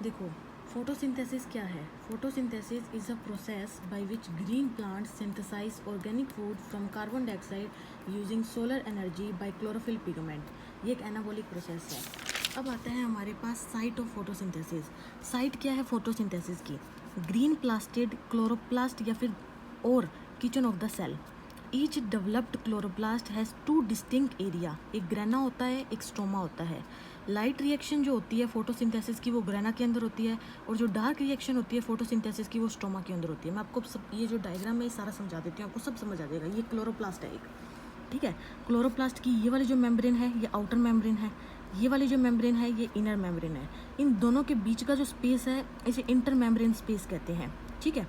देखो, फोटोसिंथेसिस क्या है? Photosynthesis is a process by which green plants synthesize organic food from carbon dioxide using solar energy by chlorophyll pigment. ये एक anabolic process है। अब आता है हमारे पास साइट ऑफ फोटोसिंथेसिस। साइट क्या है फोटोसिंथेसिस की? ग्रीन प्लास्टिड क्लोरोप्लास्ट या फिर और kitchen of the cell. Each developed chloroplast has two distinct area. एक ग्रेना होता है, एक स्ट्रोमा होता है। लाइट रिएक्शन जो होती है फोटोसिंथेसिस की वो ग्रेना के अंदर होती है, और जो डार्क रिएक्शन होती है फोटोसिंथेसिस की वो स्ट्रोमा के अंदर होती है। मैं आपको सब ये जो डायग्राम है ये सारा समझा देती हूँ, आपको सब समझ आ जाएगा। ये क्लोरोप्लास्ट है एक, ठीक है। क्लोरोप्लास्ट की ये वाली जो मेम्ब्रेन है ये आउटर मेम्ब्रेन है, ये वाली जो मेम्ब्रेन है ये इनर मेम्ब्रेन है। इन दोनों के बीच का जो स्पेस है इसे इंटर मेम्ब्रेन स्पेस कहते हैं, ठीक है।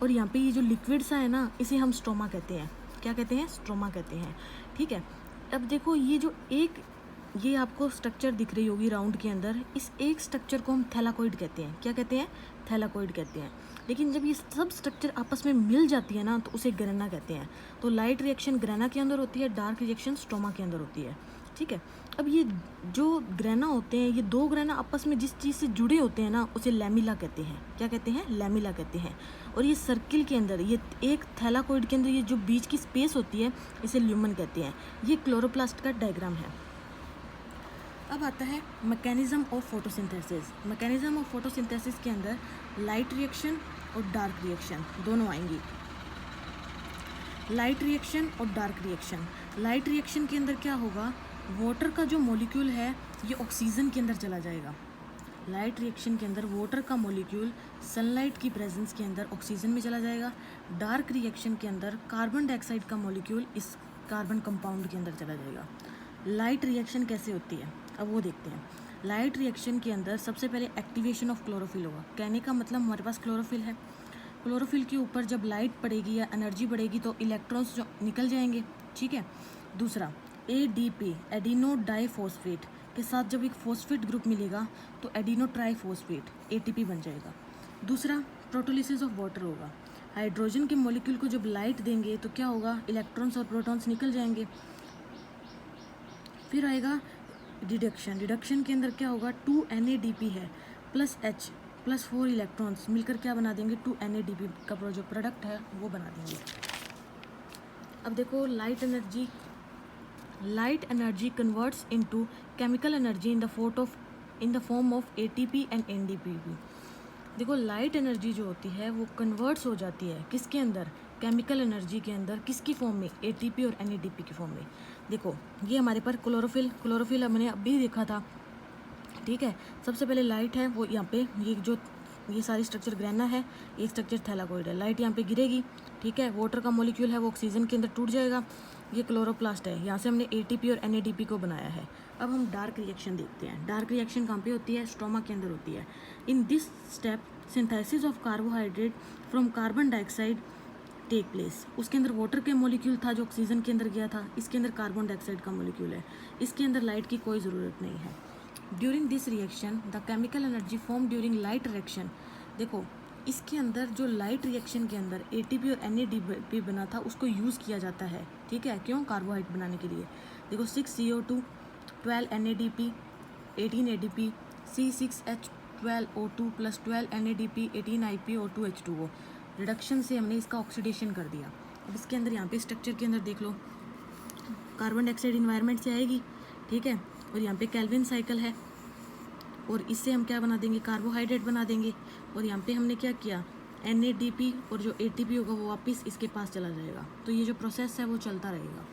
और यहाँ पे ये जो लिक्विड सा है ना इसे हम स्ट्रोमा कहते हैं। क्या कहते हैं? स्ट्रोमा कहते हैं, ठीक है। अब देखो ये जो एक ये आपको स्ट्रक्चर दिख रही होगी राउंड के अंदर, इस एक स्ट्रक्चर को हम थैलाकोइड कहते हैं। क्या कहते हैं? थैलाकोइड कहते हैं। लेकिन जब ये सब स्ट्रक्चर आपस में मिल जाती है ना तो उसे ग्रेना कहते हैं। तो लाइट रिएक्शन ग्रेना के अंदर होती है, डार्क रिएक्शन स्ट्रोमा के अंदर होती है, ठीक है। अब ये जो ग्रेना होते हैं, ये दो ग्रेना आपस में जिस चीज़ से जुड़े होते हैं ना उसे लैमिला कहते हैं। क्या कहते हैं? लैमिला कहते हैं। और ये सर्किल के अंदर, ये एक थैलाकोइड के अंदर ये जो बीच की स्पेस होती है इसे ल्यूमन कहते हैं। ये क्लोरोप्लास्ट का डायग्राम है। अब आता है mechanism of photosynthesis. Mechanism of photosynthesis के अंदर लाइट रिएक्शन और डार्क रिएक्शन दोनों आएंगी। लाइट रिएक्शन और डार्क रिएक्शन। लाइट रिएक्शन के अंदर क्या होगा? वाटर का जो मॉलिक्यूल है ये ऑक्सीजन के अंदर चला जाएगा। लाइट रिएक्शन के अंदर वाटर का मॉलिक्यूल सनलाइट की प्रेजेंस के अंदर ऑक्सीजन में चला जाएगा। डार्क रिएक्शन के अंदर कार्बन डाइऑक्साइड का मॉलिक्यूल इस कार्बन कंपाउंड के अंदर चला जाएगा। लाइट रिएक्शन कैसे होती है अब वो देखते हैं। लाइट रिएक्शन के अंदर सबसे पहले एक्टिवेशन ऑफ क्लोरोफिल होगा। कहने का मतलब हमारे पास क्लोरोफिल है, क्लोरोफिल के ऊपर जब लाइट पड़ेगी या एनर्जी बढ़ेगी तो इलेक्ट्रॉन्स जो निकल जाएंगे, ठीक है। दूसरा ADP एडिनो डाइफॉस्फेट के साथ जब एक फॉस्फेट ग्रुप मिलेगा तो एडिनो ट्राइफॉस्फेट ATP बन जाएगा। दूसरा प्रोटोलिसिस ऑफ वाटर होगा। हाइड्रोजन के मॉलिक्यूल को जब लाइट देंगे तो क्या होगा? इलेक्ट्रॉन्स और प्रोटॉन्स निकल जाएंगे। फिर आएगा डिडक्शन। डिडक्शन के अंदर क्या होगा? 2 NADP है प्लस H प्लस 4 इलेक्ट्रॉन्स मिलकर क्या बना देंगे? 2 NADP का जो प्रोडक्ट है वो बना देंगे। अब देखो light energy converts into chemical energy in the form of ATP and NADP। देखो लाइट एनर्जी जो होती है वो कन्वर्ट्स हो जाती है किसके अंदर? केमिकल एनर्जी के अंदर। किसकी फॉर्म में? ATP और NADP की फॉर्म में। देखो ये हमारे पर क्लोरोफिल हमने अभी देखा था, ठीक है। सबसे पहले लाइट है वो यहाँ पे, ये सारी स्ट्रक्चर ग्रेना है, ये स्ट्रक्चर थैलाकोइड है। लाइट यहाँ पे गिरेगी, ठीक है। वाटर का मॉलिक्यूल है वो ऑक्सीजन के अंदर टूट जाएगा। ये क्लोरोप्लास्ट है, यहाँ से हमने ATP और NADP को बनाया है। अब हम डार्क रिएक्शन देखते हैं। डार्क रिएक्शन कहाँ पे होती है? स्ट्रोमा के अंदर होती है। In this step synthesis of carbohydrate from carbon dioxide take place. उसके अंदर वाटर के मॉलिक्यूल था जो ऑक्सीजन के अंदर गया था, इसके अंदर कार्बन डाइऑक्साइड का मॉलिक्यूल है। इसके अंदर लाइट की कोई ज़रूरत नहीं है। During this reaction the chemical energy form during light reaction. देखो इसके अंदर जो लाइट रिएक्शन के अंदर ATP और NADP बना था उसको यूज़ किया जाता है, ठीक है। क्यों? कार्बोहाइड्रेट बनाने के लिए। देखो 6 CO2 12 NADP 18 ADP C6H 12 O2 plus 12 NADP 18 IPO2 H2O। Reduction से हमने इसका ऑक्सीडेशन कर दिया। अब इसके अंदर यहाँ पे स्ट्रक्चर के अंदर देख लो, कार्बन डाइऑक्साइड इन्वायरमेंट से आएगी, ठीक है। और यहाँ पे केल्विन साइकिल है और इससे हम क्या बना देंगे? कार्बोहाइड्रेट बना देंगे। और यहाँ पे हमने क्या किया? NADP और जो ATP होगा वो वापस इसके पास चला जाएगा। तो ये जो प्रोसेस है वो चलता रहेगा।